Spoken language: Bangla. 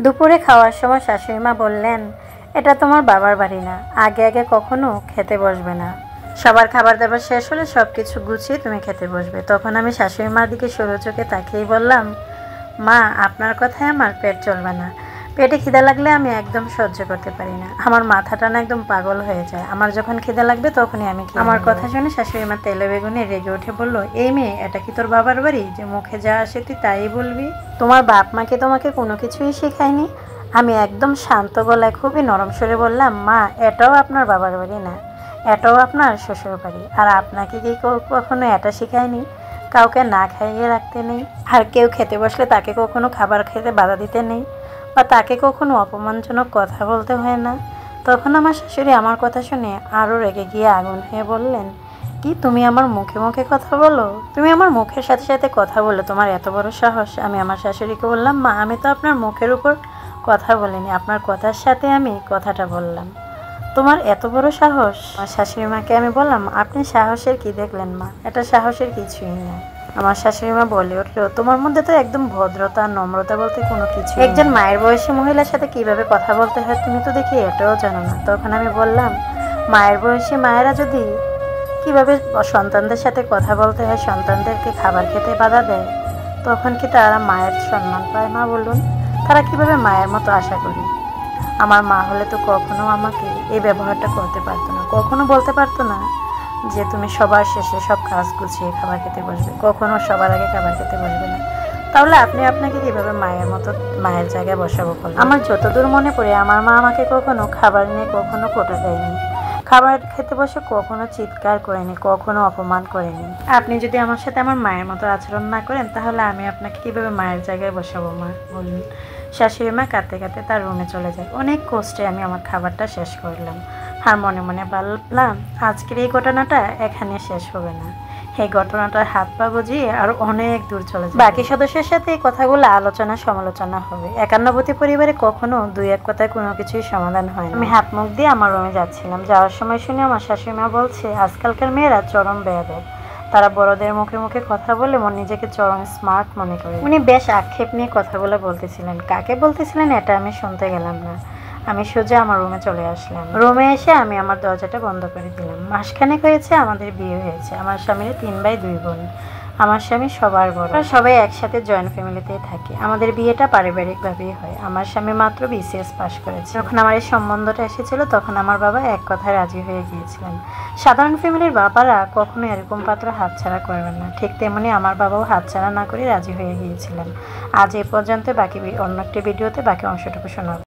দুপুরে খাওয়ার সময় শাশুড়ি মা বললেন, এটা তোমার বাবার বাড়ি না, আগে আগে কখনো খেতে বসবে না। সবার খাবার দাবার শেষ হলে সব কিছু গুছিয়ে তুমি খেতে বসবে। তখন আমি শাশুড়ি মার দিকে সরু চোখে তাকিয়েই বললাম, মা আপনার কথায় আমার পেট চলবে না। পেটে খিদা লাগলে আমি একদম সহ্য করতে পারি না, আমার মাথাটা না একদম পাগল হয়ে যায়। আমার যখন খিদা লাগবে তখনই আমি আমার কথা শুনে শাশুড়ি মা তেলে বেগুনে রেগে উঠে বলল, এই মেয়ে, এটা কি তোর বাবার বাড়ি যে মুখে যা আসে তুই তাই বলবি? তোমার বাপ মাকে তোমাকে কোনো কিছুই শেখায়নি? আমি একদম শান্ত গলায় খুবই নরম স্বরে বললাম, মা এটাও আপনার বাবার বাড়ি না, এটাও আপনার শ্বশুর বাড়ি। আর আপনাকে কি কখনো এটা শেখায়নি কাউকে না খাইয়ে রাখতে নেই, আর কেউ খেতে বসলে তাকে কখনো খাবার খেতে বাধা দিতে নেই, বা তাকে কখনো অপমানজনক কথা বলতে হয় না? তখন আমার শাশুড়ি আমার কথা শুনে আরও রেগে গিয়ে আগুন হয়ে বললেন, কি তুমি আমার মুখে মুখে কথা বলো? তুমি আমার মুখের সাথে সাথে কথা বলে তোমার এত বড় সাহস? আমি আমার শাশুড়িকে বললাম, মা আমি তো আপনার মুখের উপর কথা বলিনি, আপনার কথার সাথে আমি কথাটা বললাম। তোমার এত বড় সাহস? আমার শাশুড়ি মাকে আমি বললাম, আপনি সাহসের কি দেখলেন মা? এটা সাহসের কিছুই না। আমার শাশুড়ি মা বলে উঠলো, তোমার মধ্যে তো একদম ভদ্রতা নম্রতা বলতে কোনো কিছু। একজন মায়ের বয়সী মহিলার সাথে কিভাবে কথা বলতে হয় তুমি তো দেখি এটাও জানো না। তখন আমি বললাম, মায়ের বয়সী মায়েরা যদি কিভাবে সন্তানদের সাথে কথা বলতে হয়, সন্তানদেরকে খাবার খেতে বাধা দেয়, তখন কি তারা মায়ের সম্মান পায়? মা বলুন, তারা কিভাবে মায়ের মতো আশা করি? আমার মা হলে তো কখনো আমাকে এই ব্যবহারটা করতে পারতো না, কখনো বলতে পারতো না যে তুমি সবার শেষে সব কাজ গুছিয়ে খাবার খেতে বসবে, কখনো সবার আগে খাবার খেতে বসবে না। তাহলে আপনি আপনাকে কিভাবে মায়ের মতো মায়ের জায়গায় বসাবো বলুন? আমার যতদূর মনে পড়ে আমার মা আমাকে কখনো খাবার নিয়ে কখনো কোটা দেয়নি, খাবার খেতে বসে কখনো চিৎকার করেনি, কখনো অপমান করেনি। আপনি যদি আমার সাথে আমার মায়ের মতো আচরণ না করেন তাহলে আমি আপনাকে কিভাবে মায়ের জায়গায় বসাবো মা বলুন? শাশুড়ি মা কাঁদতে কাঁদতে তার রুমে চলে যায়। অনেক কষ্টে আমি আমার খাবারটা শেষ করলাম, আর মনে মনে ভাবলাম আজকের এই ঘটনাটা এখানে শেষ হবে না, এই ঘটনাটার হাত পা বুঝিয়ে আর অনেক দূর চলে যায়। বাকি সদস্যের সাথে এই কথাগুলো আলোচনা সমালোচনা হবে। একান্নবর্তী পরিবারে কখনো দুই এক কথায় কোনো কিছুই সমাধান হয় না। আমি হাত মুখ দিয়ে আমার রুমে যাচ্ছিলাম, যাওয়ার সময় শুনে আমার শাশুড়ি মা বলছে, আজকালকার মেয়েরা চরম বেয়াদব, তারা বড়দের মুখে মুখে কথা বলে নিজেকে চরম স্মার্ট মনে করে। উনি বেশ আক্ষেপ নিয়ে কথাগুলো বলতেছিলেন, কাকে বলতেছিলেন এটা আমি শুনতে গেলাম না। আমি সোজা আমার রুমে চলে আসলাম। রুমে এসে আমি আমার দরজাটা বন্ধ করে দিলাম। মাসখানেক হয়েছে আমাদের বিয়ে হয়েছে। আমার স্বামীর 3 ভাই 2 বোন। আমার স্বামী সবার বড়, সবাই একসাথে জয়েন্ট ফ্যামিলিতেই থাকে। আমাদের বিয়েটা পারিবারিকভাবেই হয়। আমার স্বামী মাত্র BCS পাস করেছে। যখন আমার এই সম্বন্ধটা এসেছিল তখন আমার বাবা এক কথায় রাজি হয়ে গিয়েছিলেন। সাধারণ ফ্যামিলির বাবারা কখনো এরকম পাত্র হাতছাড়া করবেন না, ঠিক তেমনি আমার বাবাও হাতছাড়া না করে রাজি হয়ে গিয়েছিলেন। আজ এই পর্যন্ত, বাকি অন্য একটি ভিডিওতে বাকি অংশটুকু শোনাব।